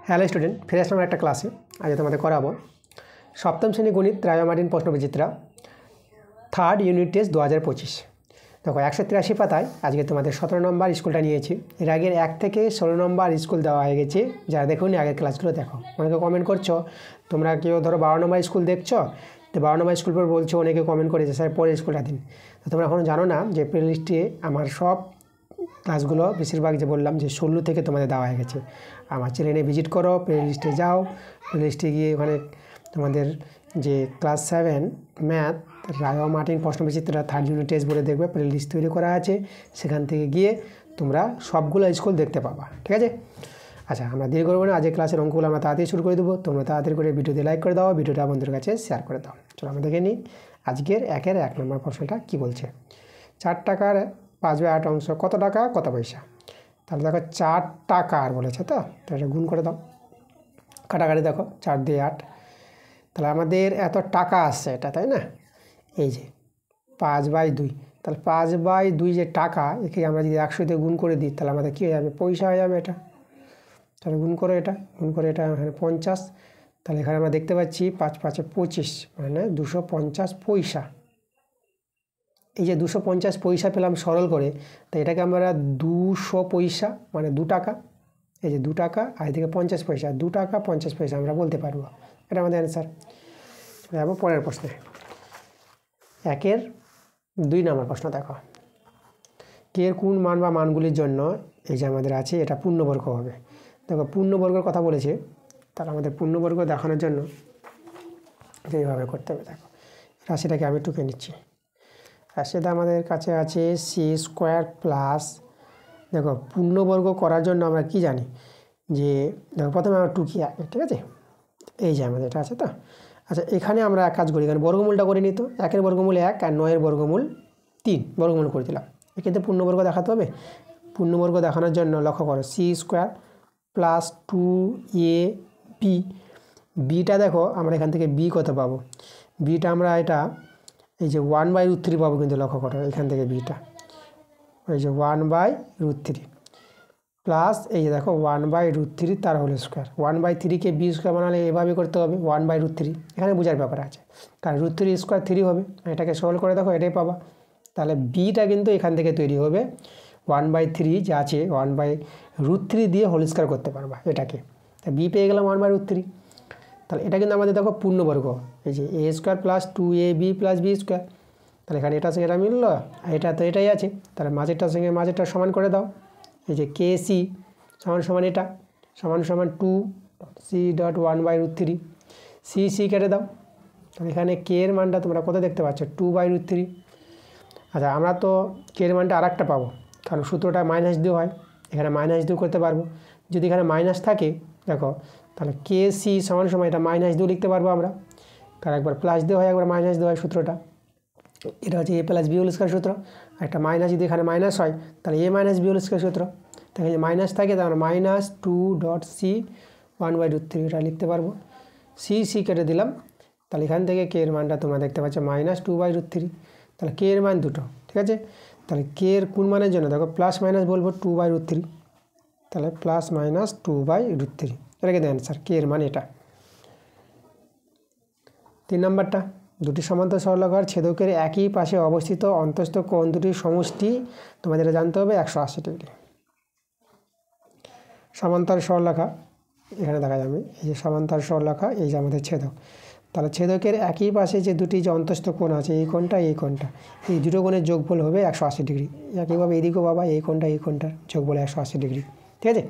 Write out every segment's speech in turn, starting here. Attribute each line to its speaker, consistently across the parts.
Speaker 1: Hello student, ফিরে আসলাম একটা ক্লাসে। আজ তোমাদের করাবো সপ্তম শ্রেণী গণিত রায় মার্টিন প্রশ্নবিচিত্রা থার্ড ইউনিট টেস্ট 2025। দেখো 183 পাতায় আজকে তোমাদের 17 নম্বর স্কুলটা নিয়েছি। এর আগের 1 থেকে 16 নম্বর স্কুল দেওয়া হয়ে গেছে। যারা দেখুন আগের ক্লাসগুলো দেখো। অনেকে কমেন্ট করছো, তোমরা কেউ ধরো 12 নম্বর স্কুল দেখছো, তো 12 নম্বর স্কুল পর বলছো, অনেকে কমেন্ট করেছে স্যার পরের স্কুলটা দিন। তো তোমরা এখন জানো না যে প্লে লিস্টে আমার সব ক্লাসগুলো বেশিরভাগ যে বললাম যে 16 থেকে তোমাদের দেওয়া হয়ে গেছে। আমার চ্যানেলে ভিজিট করো, প্লে লিস্টে যাও, প্লে লিস্টে গিয়ে ওখানে তোমাদের যে ক্লাস 7 ম্যাথ রায় মার্টিন প্রশ্নবিচিত্রা থার্ড ইউনিট টেস্ট বলে দেখবে, প্লে লিস্ট তৈরি করা আছে। সেখান থেকে গিয়ে তোমরা সবগুলো স্কুল দেখতে পাবা, ঠিক আছে? আচ্ছা, আমরা দেরি করবো না, আজকে ক্লাসের অঙ্কগুলো আমরা তাড়াতাড়ি শুরু করে দেবো। তোমরা তাড়াতাড়ি করে ভিডিওতে লাইক করে দাও, ভিডিওটা বন্ধুদের কাছে শেয়ার করে দাও। চলো আমরা দেখে নিই আজকের 1 নম্বর প্রশ্নটা কী বলছে। 4 টাকার 5/8 অংশ কত টাকা কত পয়সা? তাহলে দেখো 4 টাকার বলেছে, তো এটা গুণ করে দাও, কাটাকাটি দেখো 4 দিয়ে 8, তাহলে আমাদের এত টাকা আসছে এটা, তাই না? এই যে 5/2, তাহলে 5/2 যে টাকা, একে আমরা যদি 100 দিয়ে গুণ করে দিই তাহলে আমাদের কী হয়ে যাবে? পয়সা হয়ে যাবে এটা। তাহলে গুণ করে এটা এখানে 50, তাহলে এখানে আমরা দেখতে পাচ্ছি 5 5 25 মানে 250 পয়সা। এই যে 250 পয়সা পেলাম সরল করে, তাই এটাকে আমরা 200 পয়সা মানে 2 টাকা, এই যে 2 টাকা আর এদিকে 50 পয়সা, 2 টাকা 50 পয়সা আমরা বলতে পারবো। এটা আমাদের অ্যান্সার। যাবো পরের প্রশ্নে, 2 নম্বর প্রশ্ন দেখো। কে এর কোন মান বা মানগুলির জন্য এই যে আমাদের আছে এটা পূর্ণবর্গ হবে। দেখো পূর্ণবর্গের কথা বলেছে, তাহলে আমাদের পূর্ণবর্গ দেখানোর জন্য এইভাবে করতে হবে। দেখো রাশিটাকে আমি টুকে নিচ্ছি। রাশিটা আমাদের কাছে আছে c² প্লাস, দেখো পূর্ণবর্গ করার জন্য আমরা কি জানি যে দেখো প্রথমে আমরা টুকি আগে, ঠিক আছে? এই যে আমাদের এটা আছে তো। আচ্ছা, এখানে আমরা এক কাজ করি, এখানে বর্গমূলটা করে নিই। তো 1 বর্গমূল 1 আর 9 বর্গমূল 3 বর্গমূল করে দিলাম। এক্ষেত্রে পূর্ণবর্গ দেখাতে হবে। পূর্ণবর্গ দেখানোর জন্য লক্ষ্য করো c² প্লাস 2ab, বিটা দেখো আমরা এখান থেকে বি কত পাবো? বিটা আমরা এটা এই যে 1/√3 পাবো, কিন্তু লক্ষ্য করো এখান থেকে বিটা এই যে 1/√3 প্লাস এই যে দেখো 1/√3 তার হোল স্কোয়ার। 1/3কে বি স্কোয়ার বানালে এভাবে করতে হবে 1/√3, এখানে বোঝার ব্যাপার আছে, কারণ √3 স্কোয়ার 3 হবে। এটাকে সলভ করে দেখো এটাই পাবা। তাহলে বিটা কিন্তু এখান থেকে তৈরি হবে 1/3 যা আছে 1/√3 দিয়ে হোল স্কোয়ার করতে পারবা এটাকে। তা বি পেয়ে গেলাম 1/√3। তাহলে এটা কিন্তু আমাদের দেখো পূর্ণবর্গ, এই যে a² plus 2ab plus b square. তাহলে এখানে এটার সঙ্গে এটা মিললো, আর এটা তো এটাই আছে, তাহলে মাঝেরটার সঙ্গে মাঝেরটা সমান করে দাও। এই যে kc সমান এটা সমান 2c.1/√3, c কেটে দাও। তাহলে এখানে k এর মানটা তোমরা কত দেখতে পাচ্ছ? 2/√3। আচ্ছা, আমরা তো k এর মানটা আরেকটা পাবো, কারণ সূত্রটা -2 হয়, এখানে -2 করতে পারবো। যদি এখানে মাইনাস থাকে দেখো, তাহলে kc সমান এটা -2 লিখতে পারবো আমরা, কারণ একবার +2 হয় একবার -2 হয় সূত্রটা। এটা হচ্ছে a + b হোল স্কয়ার সূত্র। একটা মাইনাস যদি এখানে মাইনাস হয় তাহলে a - b হোল স্কয়ার সূত্র। তাহলে যে মাইনাস থাকে তাহলে -2.c1/√3 এটা লিখতে পারবো। c কেটে দিলাম, তাহলে এখান থেকে k এর মানটা তোমরা দেখতে পাচ্ছ -2/√3। তাহলে k এর মান দুটো, ঠিক আছে? তাহলে k এর কোন মানের জন্য দেখো প্লাস মাইনাস বলবো 2/√3, তাহলে +-2/√3, এটা কিন্তু অ্যান্সার, k এর মান এটা। 3 নম্বরটা, দুটি সমান্তর সরলরেখার ছেদকের একই পাশে অবস্থিত অন্তস্থ কোণ দুটির সমষ্টি তোমাদের জানতে হবে 180 ডিগ্রি। সমান্তর সরলরেখা এখানে দেখা যাবে, এই যে সমান্তর সরলরেখা, এই যে আমাদের ছেদক। তাহলে ছেদকের একই পাশে যে দুটি যে অন্তস্থ কোণ আছে, এই কোণটা এই কোণটা, এই দুটো কোণের যোগফল হবে 180 ডিগ্রি। একইভাবে এদিকেও বাবা এই কোণটার যোগফল 180 ডিগ্রি, ঠিক আছে?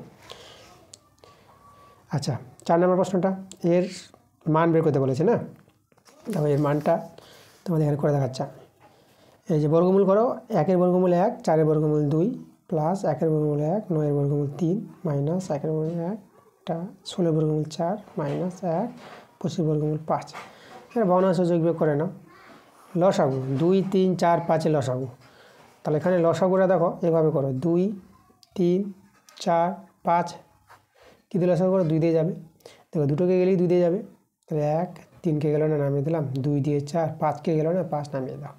Speaker 1: আচ্ছা, 4 নম্বর প্রশ্নটা, এর মান বের করতে বলেছে না? দেখো এর মানটা তোমাদের এখানে করে দেখাচ্ছি। এই যে বর্গমূল করো, 1 বর্গমূল 1, 4 বর্গমূল 2 প্লাস 1 বর্গমূল 1, 9 বর্গমূল 3 মাইনাস 1 বর্গমূল 1, 16 বর্গমূল 4 মাইনাস 1, 25 বর্গমূল 5। এখানে ভগ্নাংশ যোগ বিয়োগ করে নাও। লসাগু 2 3 4 5 লসাগু। তাহলে এখানে লসাগুটা দেখো এভাবে করো, 2 3 4 5, কী দিয়ে লসাগু করো? 2 দিয়ে যাবে। দেখো দুটোকে গেলেই 2 দিয়ে যাবে, তাহলে 1 3কে গেল না, নামিয়ে দিলাম। 2 দিয়ে 4, 5কে গেল না, 5 নামিয়ে দাও।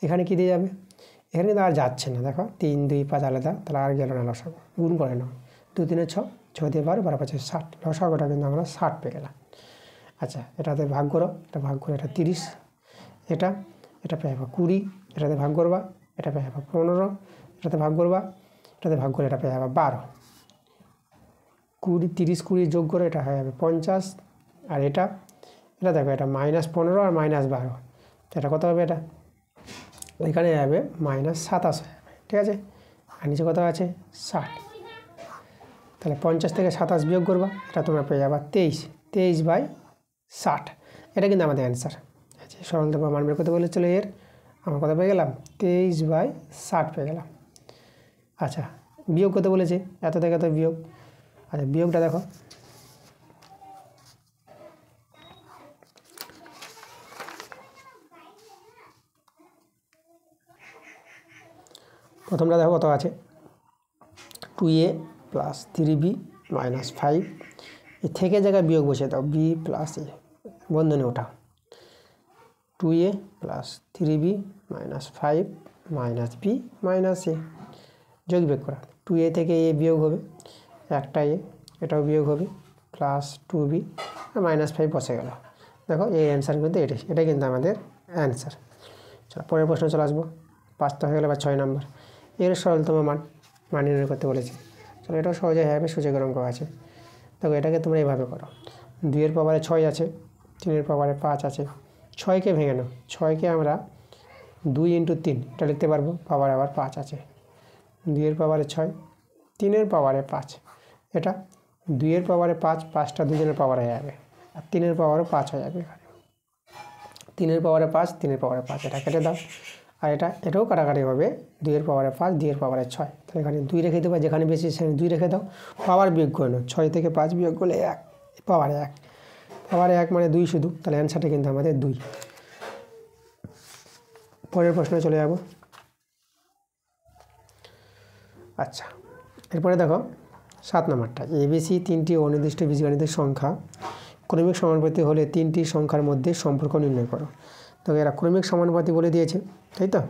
Speaker 1: এখানে কী দিয়ে যাবে? এখানে কিন্তু আর যাচ্ছে না, দেখো 3 2 5 আলাদা, তাহলে আর গেল না লসাগু। গুণ করে নাও, 2 3 6, 6 দিয়ে 12, 12 5 60, লসাগুটা কিন্তু আমরা 60 পেয়ে গেলাম। আচ্ছা, এটাতে ভাগ করো, এটা ভাগ করে এটা 30, এটা পেয়ে যাবো 20, এটাতে ভাগ করবা, এটা পেয়ে যাবো 15, এটাতে ভাগ করবা, এটাতে ভাগ করে এটা পেয়ে যাবো 12, 20 30 20 যোগ করে এটা হয়ে যাবে 50, আর এটা দেখো এটা -15 আর -12, এটা কত হবে? এটা এখানে যাবে -27 হয়ে যাবে, ঠিক আছে। আর নিচে কত আছে? 60। তাহলে 50 থেকে 27 বিয়োগ করবা, এটা তোমরা পেয়ে যাবা 23/60। এটা কিন্তু আমাদের অ্যান্সার। আচ্ছা, সরলতা মান বের করতে বলেছিল এর, আমরা কত পেয়ে গেলাম? 23/60 পেয়ে গেলাম। আচ্ছা, বিয়োগ করতে বলেছে, এত থেকে এত বিয়োগ। আচ্ছা, বিয়োগটা দেখো, প্রথমটা দেখো কত আছে, 2a + 3b - 5, এই থেকে জায়গায় বিয়োগ বসে দাও, b + a বন্ধনী ওটা, 2a + 3b - 5 - b - a, যোগ বিয়োগ করা, 2a থেকে a বিয়োগ হবে, একটা a, এটাও বিয়োগ হবে, প্লাস 2b -5 বসে গেল। দেখো এই অ্যান্সার কিন্তু এটাই কিন্তু আমাদের অ্যান্সার। চলো পরের প্রশ্ন চলে আসবো, 5টা হয়ে গেলে বা 6 নম্বর। এর সরলতম মান নির্ণয় করতে বলেছি। চলো এটাও সহজে হয়ে যাবে, সূচকের অঙ্ক আছে। দেখো এটাকে তোমরা এইভাবে করো, 2 এর পাওয়ারে 6 আছে, 3 এর পাওয়ারে 5 আছে, 6কে ভেঙে নাও, 6কে আমরা 2 × 3 এটা লিখতে পারবো, পাওয়ার আবার 5 আছে, 2 এর পাওয়ারে 6, 3 এর পাওয়ারে 5, এটা 2 এর পাওয়ারে 5, 5টা দুজনের পাওয়ারে হয়ে যাবে, আর 3 এর পাওয়ারও 5 হয়ে যাবে এখানে, 3 এর পাওয়ারে 5, 3 এর পাওয়ারে 5, এটা কেটে দাও, আর এটাও কাটাকাটি হবে, 2 এর পাওয়ারে 5, 2 এর পাওয়ারে 6, তাহলে এখানে 2 রেখে দেবো, যেখানে বেশি সেখানে 2 রেখে দাও, পাওয়ার বিয়োগ করে নাও, 6 থেকে 5 বিয়োগ করলে 1, পাওয়ারে 1 মানে 2 শুধু, তাহলে অ্যান্সারটা কিন্তু আমাদের 2। পরের প্রশ্নে চলে যাব। আচ্ছা, এরপরে দেখো 7 নম্বরটা, ABC 3টি অনির্দিষ্ট বীজগণিতের সংখ্যা ক্রমিক সমানুপাতি হলে 3টি সংখ্যার মধ্যে সম্পর্ক নির্ণয় করো। তো এরা ক্রমিক সমানুপাতি বলে দিয়েছে, তাই তো?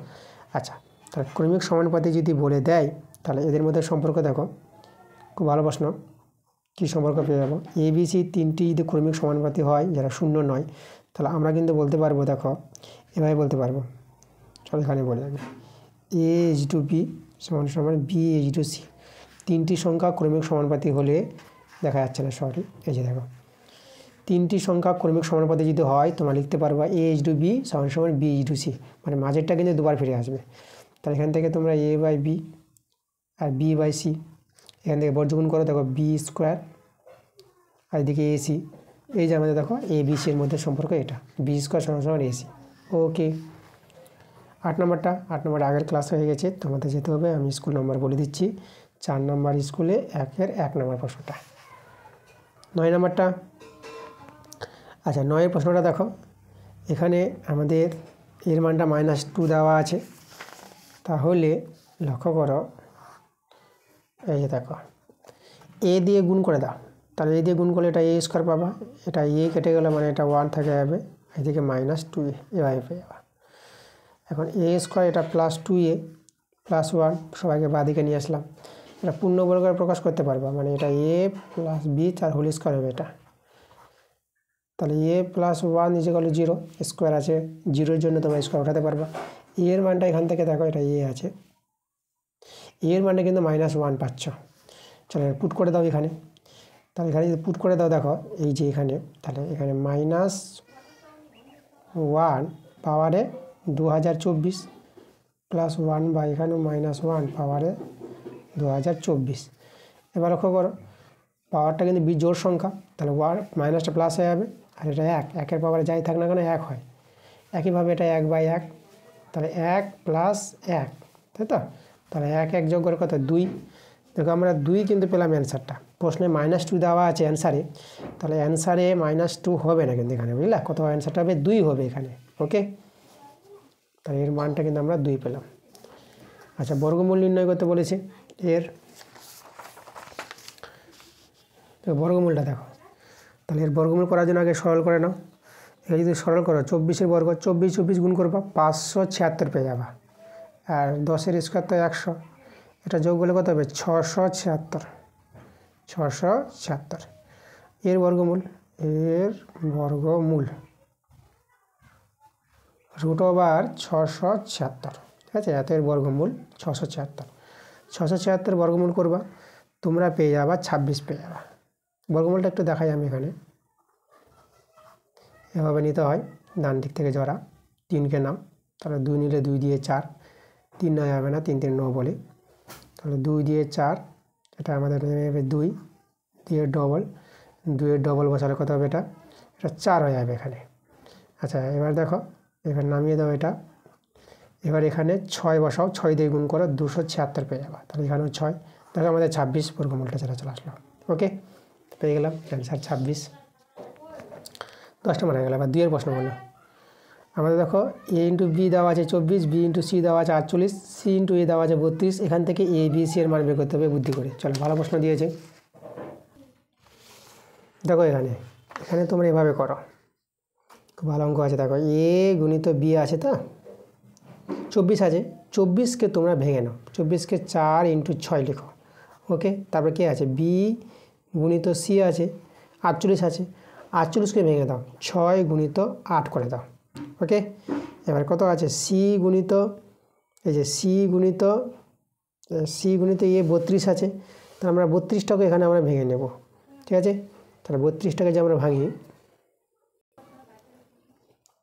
Speaker 1: আচ্ছা, তাহলে ক্রমিক সমানুপাতি যদি বলে দেয়, তাহলে এদের মধ্যে সম্পর্ক দেখো, খুব ভালো প্রশ্ন, কী সম্পর্ক পেয়ে যাবো? ABC 3টি যদি ক্রমিক সমানুপাতি হয়, যারা 0 নয়, তাহলে আমরা কিন্তু বলতে পারবো, দেখো এভাবে বলতে পারবো, চলো এখানে বলে যাবে, A/B = B/C, 3টি সংখ্যা ক্রমিক সমানুপাতি হলে, দেখা যাচ্ছে না, সরি, এই যে দেখো, 3টি সংখ্যা ক্রমিক সমানুপাতি যদি হয়, তোমরা লিখতে পারবা A/B = B/C, মানে মাঝেরটা কিন্তু দুবার ফিরে আসবে। তাহলে এখান থেকে তোমরা A/B আর B/C, এখান থেকে বর্গমূল করো, দেখো B² আর এদিকে AC, এই যে আমাদের দেখো ABC এর মধ্যে সম্পর্ক এটা, B² = AC। ওকে, 8 নম্বরটা আগের ক্লাস হয়ে গেছে, তোমাদের যেতে হবে, আমি স্কুল নম্বর বলে দিচ্ছি, 4 নম্বর স্কুলে 1-এর 1 নম্বর প্রশ্নটা। 9 নম্বরটা, আচ্ছা 9-এর প্রশ্নটা দেখো, এখানে আমাদের এর মানটা -2 দেওয়া আছে, তাহলে লক্ষ্য করো, এই যে দেখো A দিয়ে গুণ করে দাও, তাহলে A দিয়ে গুণ করলে এটা A² পাবা, এটা A কেটে গেলে মানে এটা 1 থেকে যাবে, এদিকে -2A এভাবে পেয়ে যাবা। এখন A² এটা +2A +1, সবাইকে বাঁদিকে নিয়ে আসলাম, এটা পূর্ণবর্গের প্রকাশ করতে পারবা, মানে এটা A + B 4 হোল স্কোয়ার হবে এটা, তাহলে A + 1 = 0, স্কোয়ার আছে, 0-এর জন্য তোমরা স্কোয়ার উঠাতে পারবা। A এর মানটা এখান থেকে দেখো, এটা A আছে, A এর মানটা কিন্তু -1 পাচ্ছ, চলো পুট করে দাও এখানে, তাহলে এখানে যদি পুট করে দাও, দেখো এই যে এখানে, তাহলে এখানে -1 পাওয়ারে 2024 +1 বা এখানেও -1 পাওয়ারে 2024। এবার লক্ষ্য করো, পাওয়ারটা কিন্তু জোড় সংখ্যা, তাহলে মাইনাসটা প্লাস হয়ে যাবে, আর এটা 1-এর পাওয়ারে যাই থাক না কেন 1 হয়, একইভাবে এটা 1/1, তাহলে 1 + 1, তাই তো? তাহলে 1 যোগ করে কত? 2। দেখো আমরা 2 কিন্তু পেলাম অ্যান্সারটা, প্রশ্নে -2 দেওয়া আছে অ্যান্সারে, তাহলে অ্যান্সারে -2 হবে না কিন্তু এখানে, বুঝলা? কত অ্যান্সারটা হবে? 2 হবে এখানে। ওকে, তাহলে এর মানটা কিন্তু আমরা 2 পেলাম। আচ্ছা, বর্গমূল নির্ণয় করতে বলেছে এর, বর্গমূলটা দেখো, তাহলে এর বর্গমূল করার জন্য আগে সরল করে নাও, এটা যদি সরল করো 24-এর বর্গ, 24 গুণ করবা 576 পেয়ে যাবা, আর 10-এর স্কোয়ার তো 100, এটা যোগ করলে কত হবে? 676, 676 এর বর্গমূল √/676 ঠিক আছে। এত এর বর্গমূল 676 বর্গমূল করবা, তোমরা পেয়ে যাবা 26 পেয়ে যাবা। বর্গমূলটা একটু দেখাই আমি এখানে, এভাবে নিতে হয় ডান দিক থেকে জোড়া 3কে নাও, তাহলে 2 নিলে 2 দিয়ে 4, 3 নেওয়া যাবে না, 3 3 9 বলে, তাহলে 2 দিয়ে 4, এটা আমাদের 2 দিয়ে ডবল, 2 এর ডবল বসালে কত হবে, এটা 4 হয়ে যাবে এখানে। আচ্ছা এবার দেখো, এবার নামিয়ে দাও এটা, এবার এখানে 6 বসাও, 6 দিয়ে গুণ করো, 276 পেয়ে যাবা। তাহলে এখানেও 6, দেখো আমাদের 26 বর্গমূলটা চলে আসলো। ওকে, পেয়ে গেলাম অ্যান্সার 26। 10 নম্বর হয়ে গেল। এবার 2 এর প্রশ্ন বলো। আমাদের দেখো a ইন্টু বি দেওয়া আছে 24, বি ইন্টু সি দেওয়া আছে 48, সি ইন্টু এ দেওয়া আছে 32, এখান থেকে এ বি সি এর মান বের করতে হবে বুদ্ধি করে। চলো, ভালো প্রশ্ন দিয়েছে। দেখো এখানে তোমরা এভাবে করো, খুব ভালো অঙ্ক আছে। দেখো এ গুণিত বি আছে, তো 24 আছে, 24কে তোমরা ভেঙে নাও, 24কে 4 ইন্টু 6 লিখো। ওকে, তারপর কে আছে, বি গুণিত সি আছে 48 আছে, 48কে ভেঙে দাও, 6 গুণিত 8 করে দাও। ওকে, এবার কত আছে, সি গুণিত, এই যে সি গুণিত এ 32 আছে, তাহলে আমরা 32টাকে এখানে আমরা ভেঙে নেব। ঠিক আছে, তাহলে 32টাকে যে আমরা ভাঙি,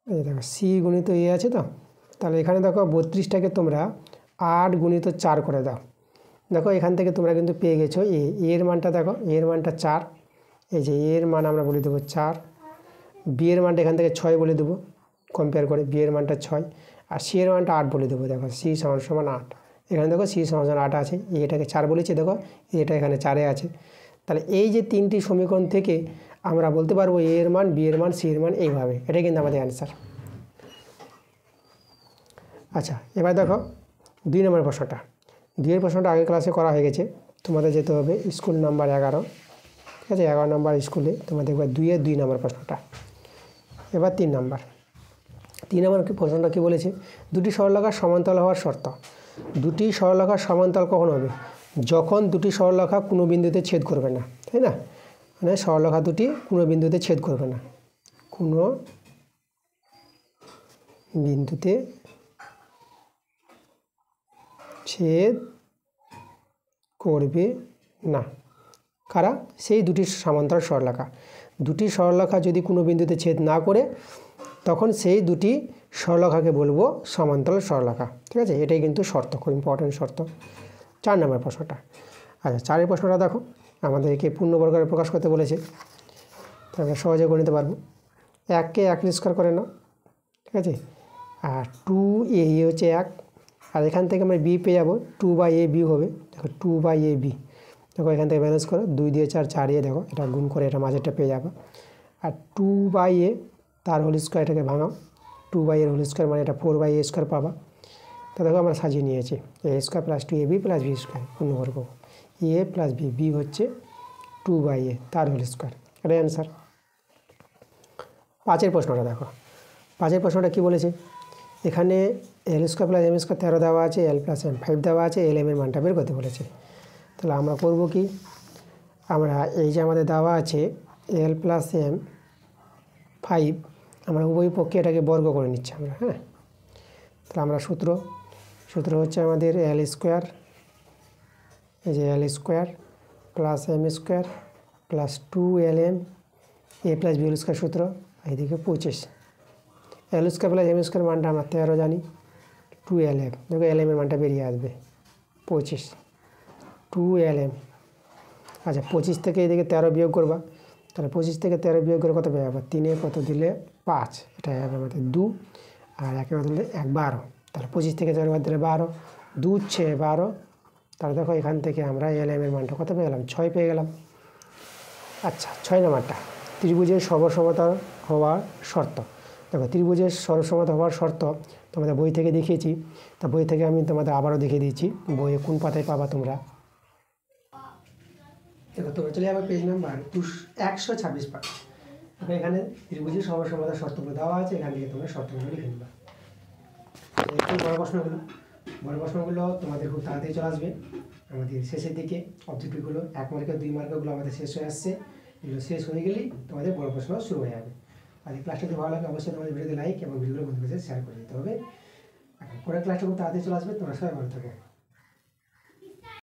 Speaker 1: এই দেখো সি গুণিত এ আছে, তো তাহলে এখানে দেখো 32টাকে তোমরা 8 গুণিত 4 করে দাও। দেখো এখান থেকে তোমরা কিন্তু পেয়ে গেছো এর মানটা, দেখো এর মানটা 4, এই যে এর মান আমরা বলে দেবো 4, বি এর মানটা এখান থেকে 6 বলে দেবো কম্পেয়ার করে, বি এর মানটা 6, আর সি এর মানটা 8 বলে দেবো। দেখো সি সমান 8, এখানে দেখো সি সমান 8 আছে, এটাকে 4 বলেছে, দেখো এটা এখানে 4-এ আছে। তাহলে এই যে 3টি সমীকরণ থেকে আমরা বলতে পারবো এ এর মান, বি এর মান, সি এর মান, এইভাবে। এটাই কিন্তু আমাদের অ্যান্সার। আচ্ছা এবার দেখো 2 নম্বর প্রশ্নটা। 2 এর প্রশ্নটা আগের ক্লাসে করা হয়ে গেছে, তোমাদের যেতে হবে স্কুল নাম্বার 11। ঠিক আছে, 11 নম্বর স্কুলে তোমাদের একবার 2 এর 2 নম্বর প্রশ্নটা। এবার 3 নম্বর প্রশ্নটা কী বলেছে, দুটি সরলরেখার সমান্তরাল হওয়ার শর্ত। দুটি সরলরেখার সমান্তরাল কখন হবে, যখন দুটি সরলরেখা কোনো বিন্দুতে ছেদ করবে না, তাই না? মানে সরলরেখা দুটি কোনো বিন্দুতে ছেদ করবে না, কোনো বিন্দুতে ছেদ করবে না। কারা? সেই দুটি সমান্তরাল সরলরেখা। দুটি সরলরেখা যদি কোনো বিন্দুতে ছেদ না করে, তখন সেই দুটি সরলরেখাকে বলবো সমান্তরাল সরলরেখা। ঠিক আছে, এটাই কিন্তু শর্ত, খুব ইম্পর্টেন্ট শর্ত। 4 নম্বর প্রশ্নটা। আচ্ছা 4-এর প্রশ্নটা দেখো, আমাদেরকে পূর্ণবর্গরে প্রকাশ করতে বলেছে, তাহলে সহজে করে নিতে পারবো। 1কে 1 স্কোয়ার করে নাও, ঠিক আছে, আর 2a হচ্ছে 1, আর এখান থেকে আমরা বি পেয়ে যাবো, 2/ab হবে। দেখো 2/ab, দেখো এখান থেকে ব্যালেন্স করো, 2 দিয়ে 4, 4 দিয়ে দেখো এটা গুণ করে এটা মাঝেরটা পেয়ে যাবে। আর 2/a তার হোল স্কোয়ার, এটাকে ভাঙাও, 2/a হোল স্কোয়ার মানে এটা 4/a স্কোয়ার পাবা। তো দেখো আমরা সাজিয়ে নিয়েছি, a square plus 2ab plus b square পূর্ণবর্গ, a প্লাস b, b হচ্ছে 2/a তার হোল স্কোয়ার, এটাই অ্যান্সার। 5-এর প্রশ্নটা দেখো, 5-এর প্রশ্নটা কী বলেছে, এখানে এল স্কোয়ার প্লাস এম স্কোয়ার 13 দেওয়া আছে, এল প্লাস এম 5 দেওয়া আছে, এল এমের মানটা বের করতে বলেছে। তাহলে আমরা করব কি, আমরা এই যে আমাদের দেওয়া আছে এল প্লাস এম 5, আমরা উভয় পক্ষে এটাকে বর্গ করে নিচ্ছি আমরা। হ্যাঁ, তাহলে আমরা সূত্র হচ্ছে আমাদের এল স্কোয়ার, এই যে L square plus M square plus 2lm A plus B whole square সূত্র, এইদিকে 25। L square plus M square মানটা আমরা 13 জানি, 2lm, দেখো lm এর মানটা বেরিয়ে আসবে 25, 2lm। আচ্ছা 25 থেকে এদিকে 13 বিয়োগ করবা, তাহলে 25 থেকে 13 বিয়োগ করে কত পেয়ে যাবে, 3-এ কত দিলে 5, এটা হবে আমাদের 2, আর 1-এ কত দিলে 1, 12। তাহলে 25 থেকে 4 বাদ দিলে 12, 2 6 12। তাহলে দেখো এখান থেকে আমরা lm এর মানটা কত পেয়ে গেলাম, 6 পেয়ে গেলাম। আচ্ছা 6 নম্বরটা, ত্রিভুজের সর্বসমতা হওয়ার শর্ত। দেখো ত্রিভুজের সর্বসমতা হওয়ার শর্ত তোমাদের বই থেকে দেখিয়েছি, তা বই থেকে আমি তোমাদের আবারও দেখিয়ে দিচ্ছি, বইয়ে কোন পাতায় পাবা তোমরা। দেখো তোমরা চলে যাবে পেজ নাম্বার 126 পাতা, এখানে ত্রিভুজের সর্বসমতার শর্তগুলো দেওয়া আছে, এখান থেকে তোমরা শর্তগুলো লিখে নেবা। একটু বড় প্রশ্নগুলো তোমাদের খুব তাড়াতাড়ি চলে আসবে। আমাদের শেষের দিকে অবজেক্টিভগুলো 1 মার্কের 2 মার্কেরগুলো আমাদের শেষ হয়ে আসছে। এগুলো শেষ হয়ে গেলেই তোমাদের বড় প্রশ্ন শুরু হয়ে যাবে। আর এই ক্লাসটা যদি ভালো লাগে অবশ্যই তোমাদের ভিডিওতে লাইক এবং ভিডিওগুলো বন্ধুদের সাথে শেয়ার করে দিতে হবে। এখন পরের ক্লাসটা খুব তাড়াতাড়ি চলে আসবে। তোমরা সবাই ভালো থাকো।